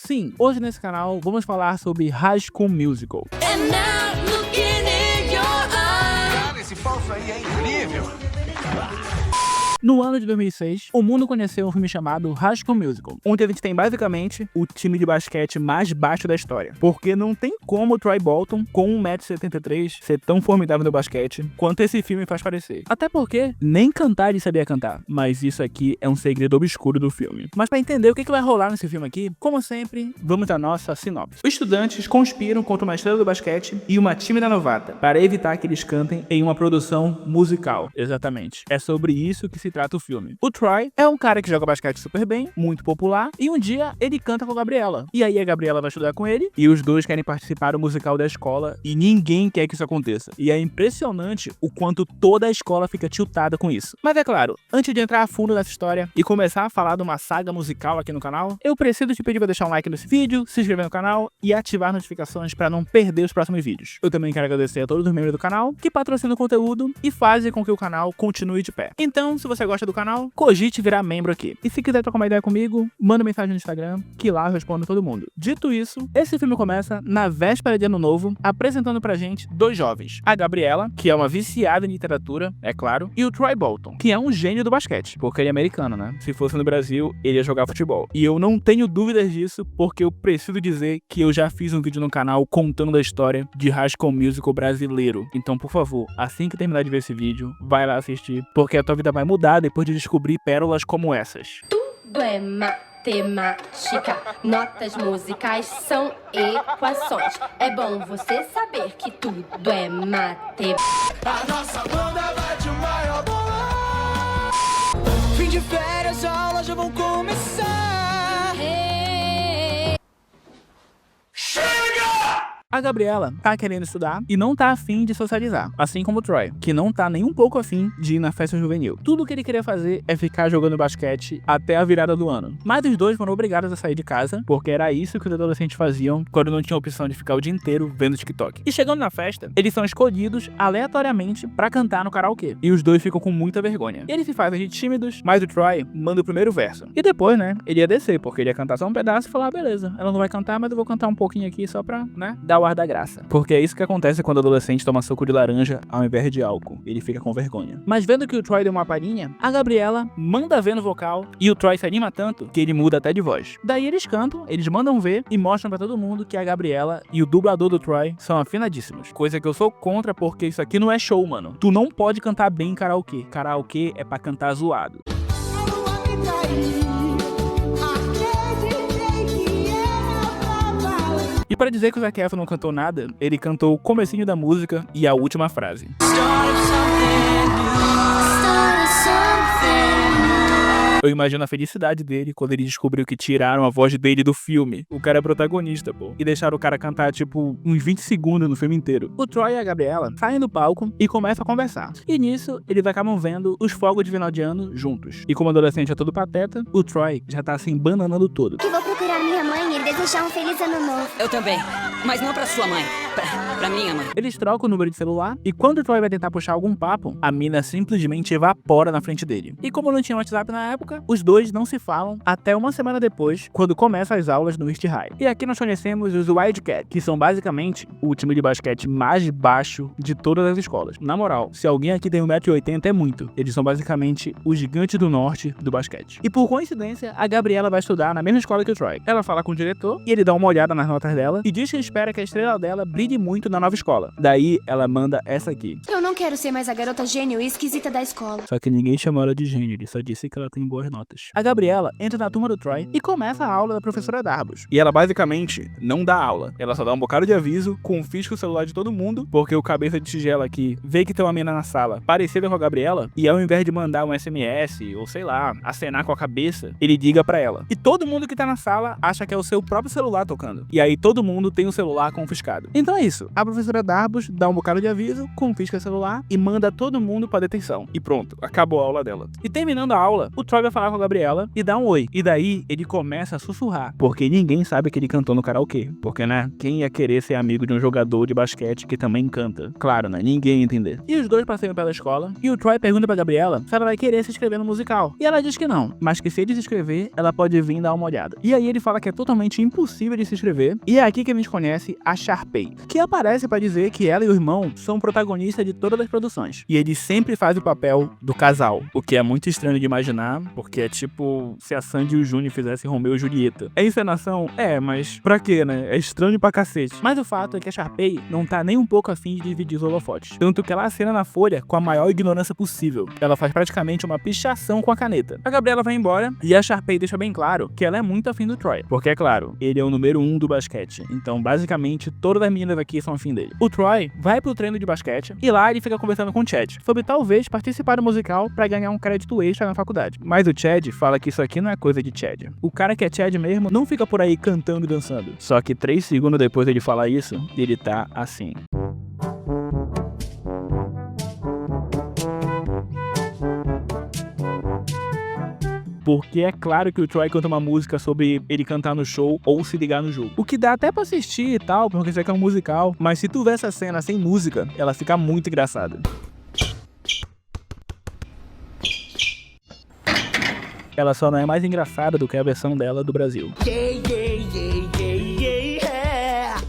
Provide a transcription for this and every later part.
Sim, hoje nesse canal vamos falar sobre High School Musical. Cara, esse falso aí é incrível! No ano de 2006, o mundo conheceu um filme chamado High School Musical, onde a gente tem basicamente o time de basquete mais baixo da história. Porque não tem como o Troy Bolton, com 1,73 m, ser tão formidável no basquete quanto esse filme faz parecer. Até porque nem cantar ele sabia cantar, mas isso aqui é um segredo obscuro do filme. Mas para entender o que vai rolar nesse filme aqui, como sempre, vamos à nossa sinopse. Os estudantes conspiram contra uma estrela do basquete e uma tímida novata, para evitar que eles cantem em uma produção musical. Exatamente. É sobre isso que se trata o filme. O Troy é um cara que joga basquete super bem, muito popular, e um dia ele canta com a Gabriela. E aí a Gabriela vai estudar com ele, e os dois querem participar do musical da escola, e ninguém quer que isso aconteça. E é impressionante o quanto toda a escola fica tiltada com isso. Mas é claro, antes de entrar a fundo nessa história e começar a falar de uma saga musical aqui no canal, eu preciso te pedir para deixar um like nesse vídeo, se inscrever no canal e ativar notificações para não perder os próximos vídeos. Eu também quero agradecer a todos os membros do canal que patrocinam o conteúdo e fazem com que o canal continue de pé. Então, se você gosta do canal, cogite virar membro aqui. E se quiser trocar uma ideia comigo, manda mensagem no Instagram, que lá eu respondo todo mundo. Dito isso, esse filme começa na véspera de Ano Novo, apresentando pra gente dois jovens. A Gabriela, que é uma viciada em literatura, é claro, e o Troy Bolton, que é um gênio do basquete, porque ele é americano, né? Se fosse no Brasil, ele ia jogar futebol. E eu não tenho dúvidas disso, porque eu preciso dizer que eu já fiz um vídeo no canal contando da história de High School Musical brasileiro. Então, por favor, assim que terminar de ver esse vídeo, vai lá assistir, porque a tua vida vai mudar depois de descobrir pérolas como essas. Tudo é matemática, notas musicais são equações. É bom você saber que tudo é matemática. A nossa banda bate o maior bolão. Fim de férias, as aulas já vão começar. A Gabriela tá querendo estudar e não tá afim de socializar, assim como o Troy, que não tá nem um pouco afim de ir na festa juvenil. Tudo que ele queria fazer é ficar jogando basquete até a virada do ano. Mas os dois foram obrigados a sair de casa, porque era isso que os adolescentes faziam quando não tinha a opção de ficar o dia inteiro vendo TikTok. E chegando na festa, eles são escolhidos aleatoriamente pra cantar no karaokê. E os dois ficam com muita vergonha. E eles se fazem de tímidos, mas o Troy manda o primeiro verso. E depois, né, ele ia descer, porque ele ia cantar só um pedaço e falar, beleza, ela não vai cantar, mas eu vou cantar um pouquinho aqui só pra, né, dar o ar da graça. Porque é isso que acontece quando o adolescente toma suco de laranja ao invés de álcool. Ele fica com vergonha. Mas vendo que o Troy deu uma palhinha, a Gabriela manda ver no vocal e o Troy se anima tanto que ele muda até de voz. Daí eles cantam, eles mandam ver e mostram pra todo mundo que a Gabriela e o dublador do Troy são afinadíssimos. Coisa que eu sou contra, porque isso aqui não é show, mano. Tu não pode cantar bem em karaokê. Karaokê é pra cantar zoado. E pra dizer que o Zac Efron não cantou nada, ele cantou o comecinho da música e a última frase. Eu imagino a felicidade dele quando ele descobriu que tiraram a voz dele do filme. O cara é protagonista, pô. E deixaram o cara cantar, tipo, uns 20 segundos no filme inteiro. O Troy e a Gabriela saem do palco e começam a conversar. E nisso, eles acabam vendo os fogos de final de ano juntos. E como adolescente é todo pateta, o Troy já tá assim, bananando todo. Que vou procurar minha mãe e desejar um feliz ano novo. Eu também, mas não pra sua mãe, pra minha mãe. Eles trocam o número de celular e quando o Troy vai tentar puxar algum papo, a mina simplesmente evapora na frente dele. E como não tinha WhatsApp na época, os dois não se falam até uma semana depois, quando começam as aulas no East High. E aqui nós conhecemos os Wildcats, que são basicamente o time de basquete mais baixo de todas as escolas. Na moral, se alguém aqui tem 1,80 m é muito. Eles são basicamente os gigantes do norte do basquete. E por coincidência, a Gabriela vai estudar na mesma escola que o Troy. Ela fala com o diretor e ele dá uma olhada nas notas dela e diz que espera que a estrela dela brilhe muito na nova escola. Daí ela manda essa aqui. Eu não quero ser mais a garota gênio e esquisita da escola. Só que ninguém chamou ela de gênio, ele só disse que ela tem boas notas. A Gabriela entra na turma do Troy e começa a aula da professora Darbus. E ela basicamente não dá aula. Ela só dá um bocado de aviso, confisca o celular de todo mundo, porque o cabeça de tigela aqui vê que tem uma mina na sala parecida com a Gabriela, e ao invés de mandar um SMS, ou sei lá, acenar com a cabeça, ele diga pra ela. E todo mundo que tá na sala acha que é o seu próprio celular tocando. E aí todo mundo tem o celular confiscado. Então é isso. A professora Darbus dá um bocado de aviso, confisca o celular celular e manda todo mundo pra detenção. E pronto, acabou a aula dela. E terminando a aula, o Troy vai falar com a Gabriela e dá um oi. E daí ele começa a sussurrar, porque ninguém sabe que ele cantou no karaokê. Porque, né, quem ia querer ser amigo de um jogador de basquete que também canta? Claro, né, ninguém ia entender. E os dois passeiam pela escola e o Troy pergunta pra Gabriela se ela vai querer se inscrever no musical. E ela diz que não, mas que se ele se inscrever, ela pode vir dar uma olhada. E aí ele fala que é totalmente impossível de se inscrever. E é aqui que a gente conhece a Sharpay, que aparece pra dizer que ela e o irmão são protagonistas de todas as produções. E ele sempre faz o papel do casal, o que é muito estranho de imaginar, porque é tipo se a Sandy e o Júnior fizessem Romeu e Julieta. É encenação? É, mas pra quê, né? É estranho pra cacete. Mas o fato é que a Sharpay não tá nem um pouco afim de dividir os holofotes. Tanto que ela acena na folha com a maior ignorância possível. Ela faz praticamente uma pichação com a caneta. A Gabriela vai embora e a Sharpay deixa bem claro que ela é muito afim do Troy. Porque, é claro, ele é o número 1 do basquete. Então, basicamente, todas as meninas aqui são afim dele. O Troy vai pro treino de basquete e lá ele fica conversando com o Chad sobre talvez participar do musical pra ganhar um crédito extra na faculdade. Mas o Chad fala que isso aqui não é coisa de Chad. O cara que é Chad mesmo não fica por aí cantando e dançando. Só que 3 segundos depois dele falar isso, ele tá assim. Porque é claro que o Troy canta uma música sobre ele cantar no show ou se ligar no jogo. O que dá até pra assistir e tal, porque isso aqui é um musical. Mas se tu ver essa cena sem música, ela fica muito engraçada. Ela só não é mais engraçada do que a versão dela do Brasil.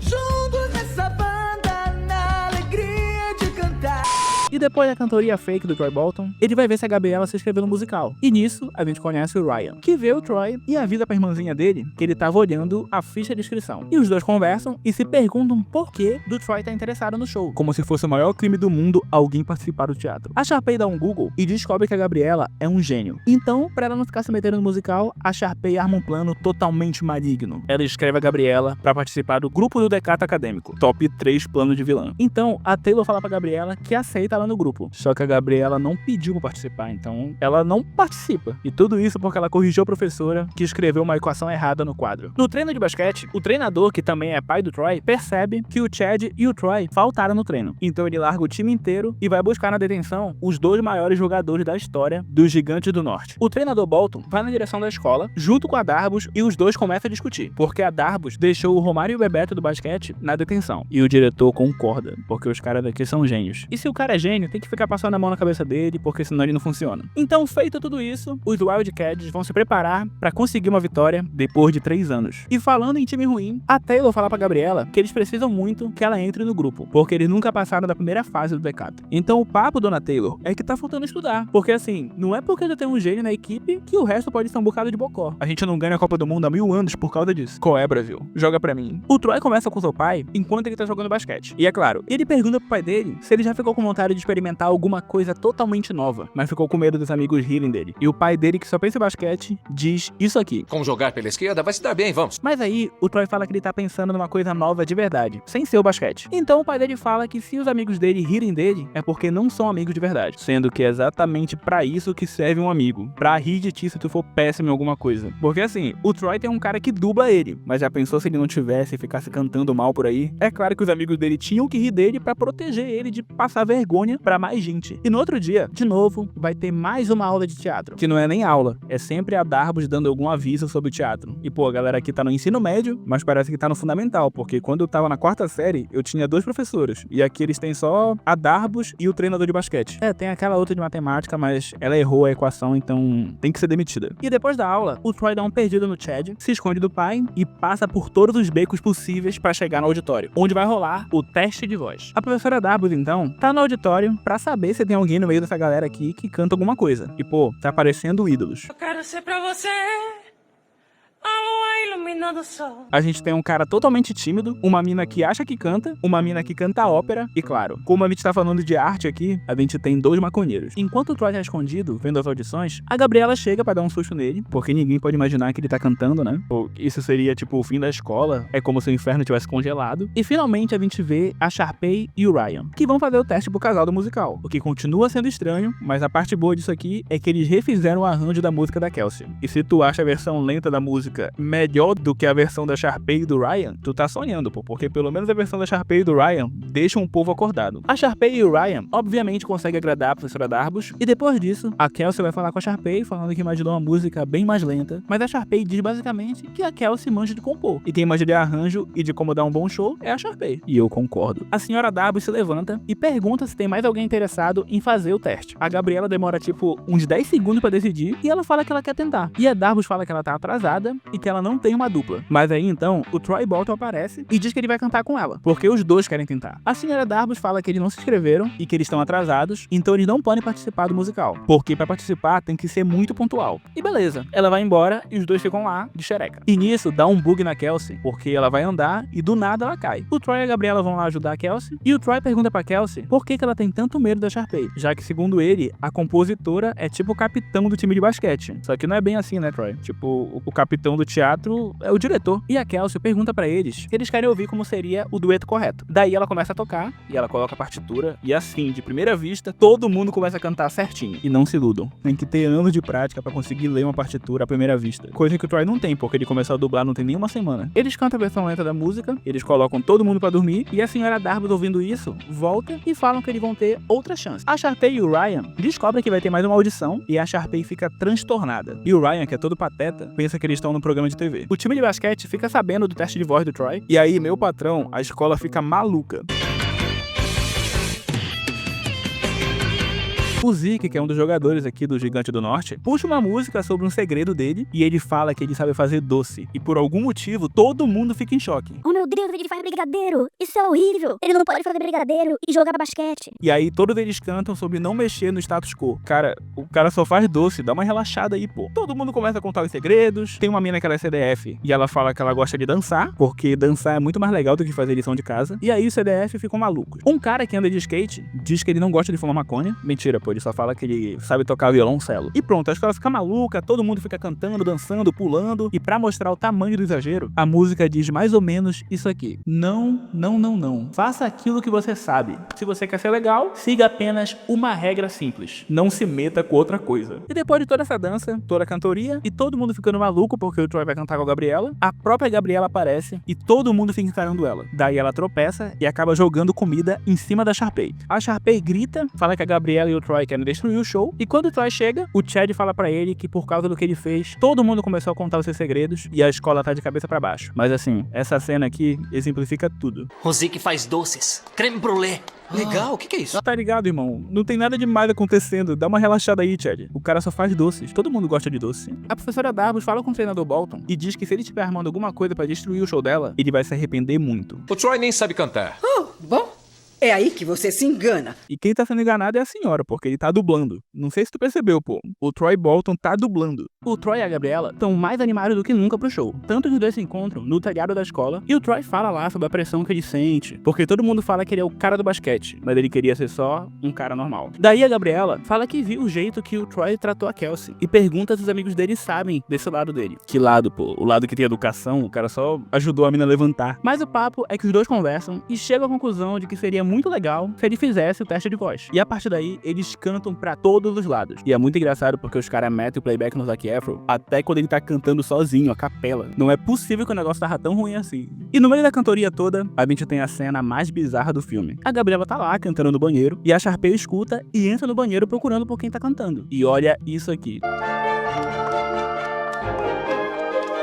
Juntos nessa banda, na alegria de cantar. E depois da cantoria fake do Troy Bolton, ele vai ver se a Gabriela se inscreveu no musical. E nisso, a gente conhece o Ryan, que vê o Troy e avisa pra irmãzinha dele que ele tava olhando a ficha de inscrição. E os dois conversam e se perguntam por que do Troy tá interessado no show. Como se fosse o maior crime do mundo alguém participar do teatro. A Sharpay dá um Google e descobre que a Gabriela é um gênio. Então, pra ela não ficar se metendo no musical, a Sharpay arma um plano totalmente maligno. Ela escreve a Gabriela pra participar do grupo do Decato Acadêmico. Top 3 plano de vilã. Então, a Taylor fala pra Gabriela que aceita ela no grupo. Só que a Gabriela não pediu pra participar, então ela não participa. E tudo isso porque ela corrigiu a professora que escreveu uma equação errada no quadro. No treino de basquete, o treinador, que também é pai do Troy, percebe que o Chad e o Troy faltaram no treino. Então ele larga o time inteiro e vai buscar na detenção os 2 maiores jogadores da história dos Gigantes do Norte. O treinador Bolton vai na direção da escola, junto com a Darbus, e os dois começam a discutir, porque a Darbus deixou o Romário e o Bebeto do basquete na detenção. E o diretor concorda, porque os caras daqui são gênios. E se o cara é gênio, tem que ficar passando a mão na cabeça dele, porque senão ele não funciona. Então, feito tudo isso, os Wildcats vão se preparar pra conseguir uma vitória depois de 3 anos. E falando em time ruim, a Taylor fala pra Gabriela que eles precisam muito que ela entre no grupo, porque eles nunca passaram da primeira fase do Decato. Então o papo, dona Taylor, é que tá faltando estudar, porque assim, não é porque já tem um gênio na equipe que o resto pode ser um bocado de bocó. A gente não ganha a Copa do Mundo há 1000 anos por causa disso. Qual é, Brasil? Joga pra mim. O Troy começa com seu pai enquanto ele tá jogando basquete. E é claro, ele pergunta pro pai dele se ele já ficou com vontade de experimentar alguma coisa totalmente nova, mas ficou com medo dos amigos rirem dele. E o pai dele, que só pensa em basquete, diz isso aqui: Como jogar pela esquerda, vai se dar bem, vamos. Mas aí, o Troy fala que ele tá pensando numa coisa nova de verdade, sem ser o basquete. Então o pai dele fala que se os amigos dele rirem dele, é porque não são amigos de verdade. Sendo que é exatamente pra isso que serve um amigo. Pra rir de ti se tu for péssimo em alguma coisa. Porque assim, o Troy tem um cara que dubla ele, mas já pensou se ele não tivesse e ficasse cantando mal por aí? É claro que os amigos dele tinham que rir dele pra proteger ele de passar vergonha pra mais gente. E no outro dia, de novo, vai ter mais uma aula de teatro. Que não é nem aula, é sempre a Darbus dando algum aviso sobre o teatro. E pô, a galera aqui tá no ensino médio, mas parece que tá no fundamental, porque quando eu tava na 4ª série, eu tinha 2 professores. E aqui eles têm só a Darbus e o treinador de basquete. É, tem aquela outra de matemática, mas ela errou a equação, então tem que ser demitida. E depois da aula, o Troy dá um perdido no Chad, se esconde do pai e passa por todos os becos possíveis pra chegar no auditório, onde vai rolar o teste de voz. A professora Darbus, então, tá no auditório pra saber se tem alguém no meio dessa galera aqui que canta alguma coisa. E pô, tá aparecendo ídolos. Eu quero ser pra você a lua iluminando o sol. A gente tem um cara totalmente tímido, uma mina que acha que canta, uma mina que canta ópera e, claro, como a gente tá falando de arte aqui, a gente tem 2 maconheiros. Enquanto o Troy tá escondido, vendo as audições, a Gabriela chega pra dar um susto nele, porque ninguém pode imaginar que ele tá cantando, né? Ou isso seria tipo o fim da escola, é como se o inferno tivesse congelado. E finalmente a gente vê a Sharpay e o Ryan, que vão fazer o teste pro casal do musical, o que continua sendo estranho, mas a parte boa disso aqui é que eles refizeram o arranjo da música da Kelsey. E se tu acha a versão lenta da música melhor do que a versão da Sharpay e do Ryan, tu tá sonhando, pô, porque pelo menos a versão da Sharpay e do Ryan deixa um povo acordado. A Sharpay e o Ryan, obviamente, conseguem agradar a professora Darbus, e depois disso, a Kelsey vai falar com a Sharpay, falando que imaginou uma música bem mais lenta, mas a Sharpay diz basicamente que a Kelsey manja de compor, e quem manja de arranjo e de como dar um bom show é a Sharpay. E eu concordo. A senhora Darbus se levanta e pergunta se tem mais alguém interessado em fazer o teste. A Gabriela demora tipo uns 10 segundos pra decidir, e ela fala que ela quer tentar. E a Darbus fala que ela tá atrasada e que ela não tem uma dupla. Mas aí então, o Troy Bolton aparece e diz que ele vai cantar com ela, porque os dois querem tentar. A senhora Darbus fala que eles não se inscreveram e que eles estão atrasados, então eles não podem participar do musical, porque pra participar tem que ser muito pontual. E beleza, ela vai embora e os dois ficam lá de xereca. E nisso dá um bug na Kelsey, porque ela vai andar e do nada ela cai. O Troy e a Gabriela vão lá ajudar a Kelsey, e o Troy pergunta pra Kelsey por que ela tem tanto medo da Sharpay, já que segundo ele, a compositora é tipo o capitão do time de basquete. Só que não é bem assim, né, Troy? Tipo, o capitão do teatro é o diretor. E a Kelsey pergunta pra eles se eles querem ouvir como seria o dueto correto. Daí ela começa a tocar, e ela coloca a partitura, e assim, de primeira vista, todo mundo começa a cantar certinho. E não se iludam, tem que ter anos de prática pra conseguir ler uma partitura à primeira vista. Coisa que o Troy não tem, porque ele começou a dublar não tem nem uma semana. Eles cantam a versão lenta da música, eles colocam todo mundo pra dormir, e a senhora Darbus, ouvindo isso, volta e falam que eles vão ter outra chance. A Sharpay e o Ryan descobrem que vai ter mais uma audição, e a Sharpay fica transtornada. E o Ryan, que é todo pateta, pensa que eles estão no programa de TV. O time de basquete fica sabendo do teste de voz do Troy, e aí, meu patrão, a escola fica maluca. O Zeke, que é um dos jogadores aqui do Gigante do Norte, puxa uma música sobre um segredo dele e ele fala que ele sabe fazer doce. E por algum motivo, todo mundo fica em choque. Oh meu Deus, ele faz brigadeiro! Isso é horrível! Ele não pode fazer brigadeiro e jogar basquete. E aí todos eles cantam sobre não mexer no status quo. Cara, o cara só faz doce, dá uma relaxada aí, pô. Todo mundo começa a contar os segredos. Tem uma mina que ela é CDF e ela fala que ela gosta de dançar, porque dançar é muito mais legal do que fazer lição de casa. E aí os CDF ficam malucos. Um cara que anda de skate diz que ele não gosta de fumar maconha. Mentira, pô, ele só fala que ele sabe tocar violoncelo. E pronto, a escola fica maluca, todo mundo fica cantando, dançando, pulando. E pra mostrar o tamanho do exagero, a música diz mais ou menos isso aqui: não, não, não, não. Faça aquilo que você sabe. Se você quer ser legal, siga apenas uma regra simples: não se meta com outra coisa. E depois de toda essa dança, toda a cantoria, e todo mundo ficando maluco porque o Troy vai cantar com a Gabriela, a própria Gabriela aparece e todo mundo fica encarando ela. Daí ela tropeça e acaba jogando comida em cima da Sharpay. A Sharpay grita, fala que a Gabriela e o Troy querem destruir o show, e quando o Troy chega, o Chad fala pra ele que por causa do que ele fez, todo mundo começou a contar os seus segredos e a escola tá de cabeça pra baixo. Mas assim, essa cena aqui exemplifica tudo. O Zeke faz doces. Creme brulee. Legal, o que é isso? Tá ligado, irmão? Não tem nada demais acontecendo. Dá uma relaxada aí, Chad. O cara só faz doces. Todo mundo gosta de doce. A professora Darbus fala com o treinador Bolton e diz que se ele estiver armando alguma coisa pra destruir o show dela, ele vai se arrepender muito. O Troy nem sabe cantar. Bom, é aí que você se engana. E quem tá sendo enganado é a senhora, porque ele tá dublando. Não sei se tu percebeu, pô. O Troy Bolton tá dublando. O Troy e a Gabriela estão mais animados do que nunca pro show. Tanto que os dois se encontram no telhado da escola e o Troy fala lá sobre a pressão que ele sente, porque todo mundo fala que ele é o cara do basquete, mas ele queria ser só um cara normal. Daí a Gabriela fala que viu o jeito que o Troy tratou a Kelsey e pergunta se os amigos dele sabem desse lado dele. Que lado, pô? O lado que tem educação, o cara só ajudou a mina a levantar. Mas o papo é que os dois conversam e chegam à conclusão de que seria muito legal se ele fizesse o teste de voz. E a partir daí, eles cantam pra todos os lados. E é muito engraçado porque os caras metem o playback no Zac Efron até quando ele tá cantando sozinho, a capela. Não é possível que o negócio tava tão ruim assim. E no meio da cantoria toda, a gente tem a cena mais bizarra do filme. A Gabriela tá lá cantando no banheiro e a Sharpay escuta e entra no banheiro procurando por quem tá cantando. E olha isso aqui.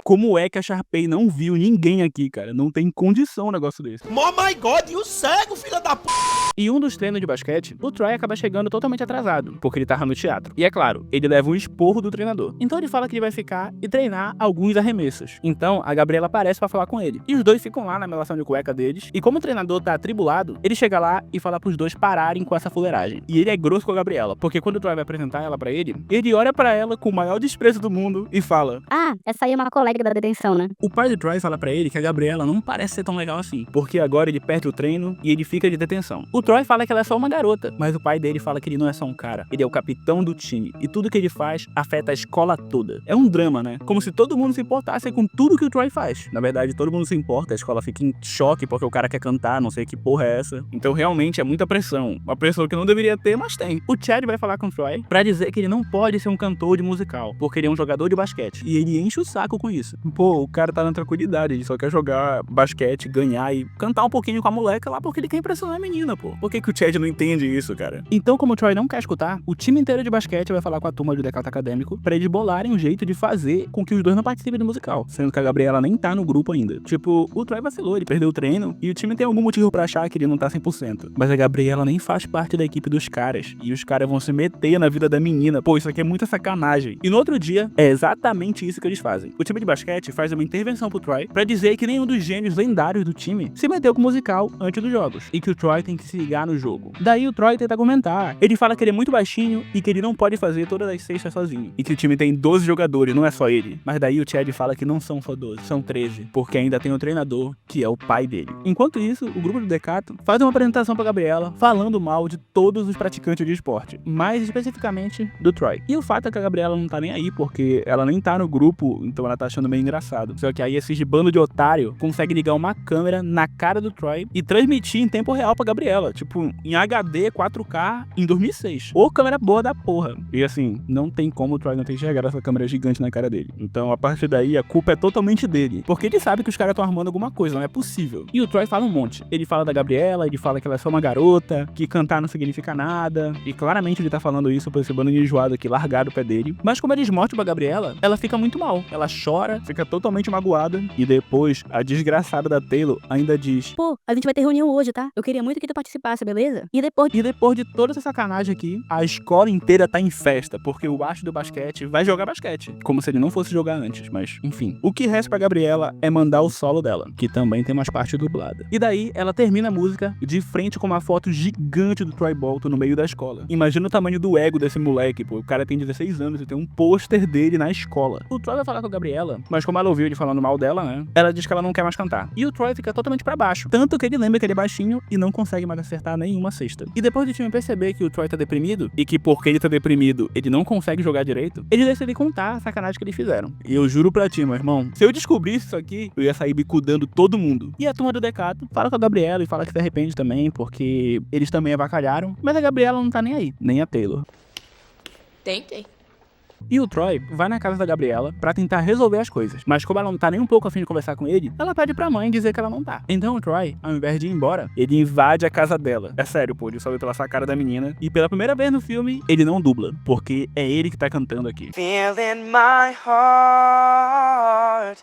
Como é que a Sharpay não viu ninguém aqui, cara? Não tem condição um negócio desse. Oh my God, e o cego, filha da p... E um dos treinos de basquete, o Troy acaba chegando totalmente atrasado, porque ele tava no teatro. E é claro, ele leva um esporro do treinador. Então ele fala que ele vai ficar e treinar alguns arremessos. Então a Gabriela aparece pra falar com ele. E os dois ficam lá na melação de cueca deles. E como o treinador tá atribulado, ele chega lá e fala pros dois pararem com essa fuleiragem. E ele é grosso com a Gabriela, porque quando o Troy vai apresentar ela pra ele olha pra ela com o maior desprezo do mundo e fala: Ah, essa aí é uma colega da detenção, né? O pai do Troy fala pra ele que a Gabriela não parece ser tão legal assim, porque agora ele perde o treino e ele fica de detenção. O Troy fala que ela é só uma garota, mas o pai dele fala que ele não é só um cara, ele é o capitão do time, e tudo que ele faz afeta a escola toda. É um drama, né? Como se todo mundo se importasse com tudo que o Troy faz. Na verdade, todo mundo se importa, a escola fica em choque porque o cara quer cantar, não sei que porra é essa. Então realmente é muita pressão, uma pressão que não deveria ter, mas tem. O Chad vai falar com o Troy pra dizer que ele não pode ser um cantor de musical, porque ele é um jogador de basquete, e ele enche o saco com isso. isso. Pô, o cara tá na tranquilidade, ele só quer jogar basquete, ganhar e cantar um pouquinho com a moleca lá porque ele quer impressionar a menina, pô. Por que o Chad não entende isso, cara? Então, como o Troy não quer escutar, o time inteiro de basquete vai falar com a turma do Decato Acadêmico pra eles bolarem um jeito de fazer com que os dois não participem do musical, sendo que a Gabriela nem tá no grupo ainda. Tipo, o Troy vacilou, ele perdeu o treino e o time tem algum motivo pra achar que ele não tá 100%. Mas a Gabriela nem faz parte da equipe dos caras e os caras vão se meter na vida da menina. Pô, isso aqui é muita sacanagem. E no outro dia, é exatamente isso que eles fazem. O time de basquete faz uma intervenção pro Troy pra dizer que nenhum dos gênios lendários do time se meteu com o musical antes dos jogos e que o Troy tem que se ligar no jogo. Daí o Troy tenta argumentar. Ele fala que ele é muito baixinho e que ele não pode fazer todas as cestas sozinho. E que o time tem 12 jogadores, não é só ele. Mas daí o Chad fala que não são só 12, são 13, porque ainda tem um treinador que é o pai dele. Enquanto isso, o grupo do Decato faz uma apresentação pra Gabriela falando mal de todos os praticantes de esporte, mais especificamente do Troy. E o fato é que a Gabriela não tá nem aí, porque ela nem tá no grupo, então ela tá achando meio engraçado. Só que aí esses bando de otário consegue ligar uma câmera na cara do Troy e transmitir em tempo real pra Gabriela, tipo, em HD 4K em 2006. Ô, câmera boa da porra. E assim, não tem como o Troy não ter enxergado essa câmera gigante na cara dele. Então, a partir daí, a culpa é totalmente dele, porque ele sabe que os caras estão armando alguma coisa, não é possível. E o Troy fala um monte. Ele fala da Gabriela, ele fala que ela é só uma garota, que cantar não significa nada, e claramente ele tá falando isso por esse bando de enjoado aqui, largado o pé dele. Mas como eles mostram pra Gabriela, ela fica muito mal. Ela chora, fica totalmente magoada, e depois, a desgraçada da Taylor ainda diz: Pô, a gente vai ter reunião hoje, tá? Eu queria muito que tu participasse, beleza? E depois de toda essa sacanagem aqui, a escola inteira tá em festa, porque o astro do basquete vai jogar basquete, como se ele não fosse jogar antes, mas enfim. O que resta pra Gabriela é mandar o solo dela, que também tem umas partes dubladas. E daí, ela termina a música de frente com uma foto gigante do Troy Bolton no meio da escola. Imagina o tamanho do ego desse moleque, pô. O cara tem 16 anos e tem um pôster dele na escola. O Troy vai falar com a Gabriela, mas como ela ouviu ele falando mal dela, né? Ela diz que ela não quer mais cantar. E o Troy fica totalmente pra baixo. Tanto que ele lembra que ele é baixinho e não consegue mais acertar nenhuma cesta. E depois do time perceber que o Troy tá deprimido, e que porque ele tá deprimido, ele não consegue jogar direito, ele decide contar a sacanagem que eles fizeram. E eu juro pra ti, meu irmão, se eu descobrisse isso aqui, eu ia sair bicudando todo mundo. E a turma do Decato fala com a Gabriela e fala que se arrepende também, porque eles também avacalharam, mas a Gabriela não tá nem aí, nem a Taylor. Tem. E o Troy vai na casa da Gabriela pra tentar resolver as coisas. Mas como ela não tá nem um pouco a fim de conversar com ele, ela pede pra mãe dizer que ela não tá. Então o Troy, ao invés de ir embora, ele invade a casa dela. É sério, pô, ele só vê pela sacada da menina. E pela primeira vez no filme, ele não dubla, porque é ele que tá cantando aqui. Feeling my heart,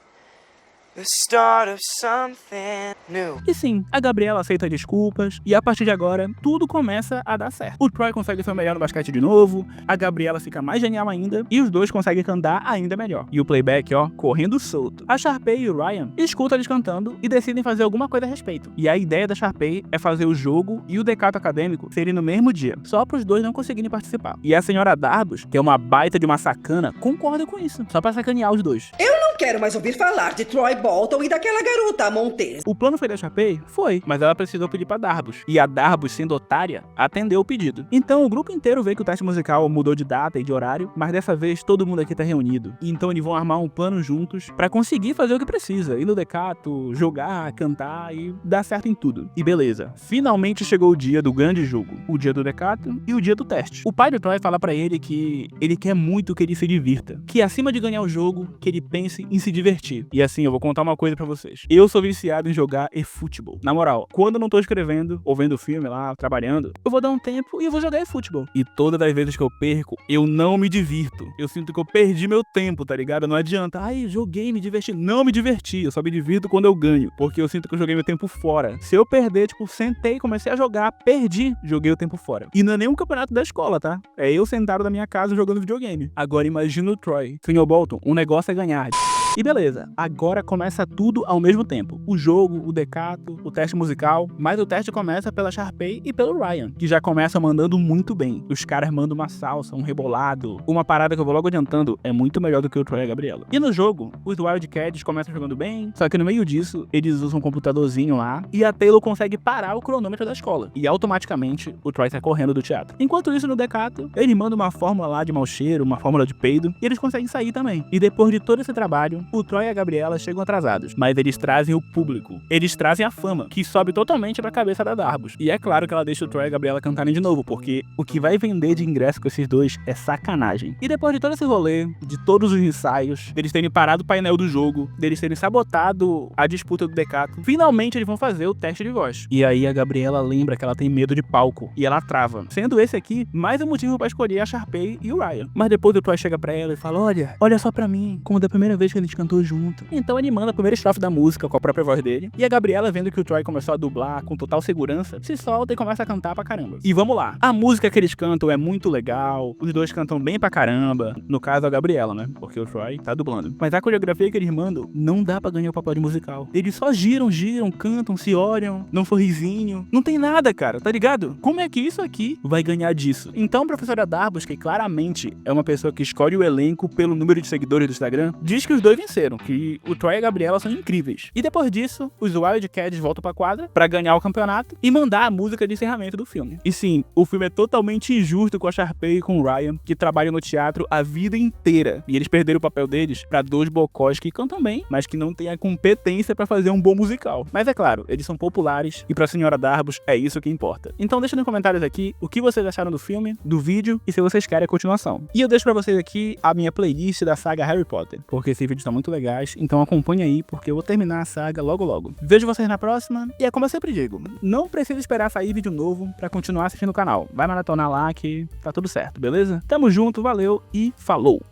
the start of something new. E sim, a Gabriela aceita desculpas, e a partir de agora, tudo começa a dar certo. O Troy consegue ser o melhor no basquete de novo, a Gabriela fica mais genial ainda, e os dois conseguem cantar ainda melhor. E o playback, ó, correndo solto. A Sharpay e o Ryan escutam eles cantando e decidem fazer alguma coisa a respeito. E a ideia da Sharpay é fazer o jogo e o Decato Acadêmico serem no mesmo dia, só pros dois não conseguirem participar. E a senhora Darbus, que é uma baita de uma sacana, concorda com isso, só pra sacanear os dois. Não quero mais ouvir falar de Troy Bolton e daquela garota, a Montez. O plano foi da Sharpay? Foi, mas ela precisou pedir pra Darbus. E a Darbus, sendo otária, atendeu o pedido. Então o grupo inteiro vê que o teste musical mudou de data e de horário, mas dessa vez todo mundo aqui tá reunido. Então eles vão armar um plano juntos pra conseguir fazer o que precisa. Ir no Decato, jogar, cantar e dar certo em tudo. E beleza, finalmente chegou o dia do grande jogo. O dia do Decato e o dia do teste. O pai do Troy fala pra ele que ele quer muito que ele se divirta. Que acima de ganhar o jogo, que ele pense em se divertir. E assim, eu vou contar uma coisa pra vocês. Eu sou viciado em jogar eFootball. Na moral, quando eu não tô escrevendo ou vendo filme lá, trabalhando, eu vou dar um tempo e eu vou jogar eFootball. E todas as vezes que eu perco, eu não me divirto. Eu sinto que eu perdi meu tempo, tá ligado? Não adianta. Ai, joguei, me diverti. Não me diverti. Eu só me divirto quando eu ganho. Porque eu sinto que eu joguei meu tempo fora. Se eu perder, tipo, sentei, comecei a jogar, perdi, joguei o tempo fora. E não é nem um campeonato da escola, tá? É eu sentado na minha casa jogando videogame. Agora imagina o Troy. Senhor Bolton, o negócio é ganhar. E beleza, agora começa tudo ao mesmo tempo. O jogo, o Decato, o teste musical, mas o teste começa pela Sharpay e pelo Ryan, que já começa mandando muito bem. Os caras mandam uma salsa, um rebolado, uma parada que eu vou logo adiantando, é muito melhor do que o Troy e a Gabriela. E no jogo, os Wildcats começam jogando bem, só que no meio disso, eles usam um computadorzinho lá, e a Taylor consegue parar o cronômetro da escola. E automaticamente, o Troy sai correndo do teatro. Enquanto isso, no Decato, ele manda uma fórmula lá de mau cheiro, uma fórmula de peido, e eles conseguem sair também. E depois de todo esse trabalho, episódio, o Troy e a Gabriela chegam atrasados, mas eles trazem o público. Eles trazem a fama, que sobe totalmente pra cabeça da Darbus. E é claro que ela deixa o Troy e a Gabriela cantarem de novo, porque o que vai vender de ingresso com esses dois é sacanagem. E depois de todo esse rolê, de todos os ensaios, deles terem parado o painel do jogo, deles terem sabotado a disputa do Decato, finalmente eles vão fazer o teste de voz. E aí a Gabriela lembra que ela tem medo de palco, e ela trava. Sendo esse aqui mais um motivo pra escolher a Sharpay e o Ryan. Mas depois o Troy chega pra ela e fala, olha só pra mim, como da primeira vez que a gente cantou junto. Então ele manda a primeira estrofe da música com a própria voz dele, e a Gabriela, vendo que o Troy começou a dublar com total segurança, se solta e começa a cantar pra caramba. E vamos lá, a música que eles cantam é muito legal, os dois cantam bem pra caramba, no caso a Gabriela, né, porque o Troy tá dublando. Mas a coreografia que eles mandam não dá pra ganhar o papel de musical. Eles só giram, cantam, se olham, dão um sorrisinho, não tem nada, cara, tá ligado? Como é que isso aqui vai ganhar disso? Então a professora Darbus, que claramente é uma pessoa que escolhe o elenco pelo número de seguidores do Instagram, diz que os dois venceram, que o Troy e a Gabriela são incríveis. E depois disso, os Wildcats voltam pra quadra pra ganhar o campeonato e mandar a música de encerramento do filme. E sim, o filme é totalmente injusto com a Sharpay e com o Ryan, que trabalham no teatro a vida inteira, e eles perderam o papel deles pra dois bocós que cantam bem, mas que não têm a competência pra fazer um bom musical. Mas é claro, eles são populares e pra senhora Darbus é isso que importa. Então deixa nos comentários aqui o que vocês acharam do filme, do vídeo e se vocês querem a continuação. E eu deixo pra vocês aqui a minha playlist da saga Harry Potter, porque esses vídeos estão muito legais, então acompanha aí porque eu vou terminar a saga logo logo. Vejo vocês na próxima e é como eu sempre digo, não precisa esperar sair vídeo novo pra continuar assistindo o canal. Vai maratonar lá que tá tudo certo, beleza? Tamo junto, valeu e falou!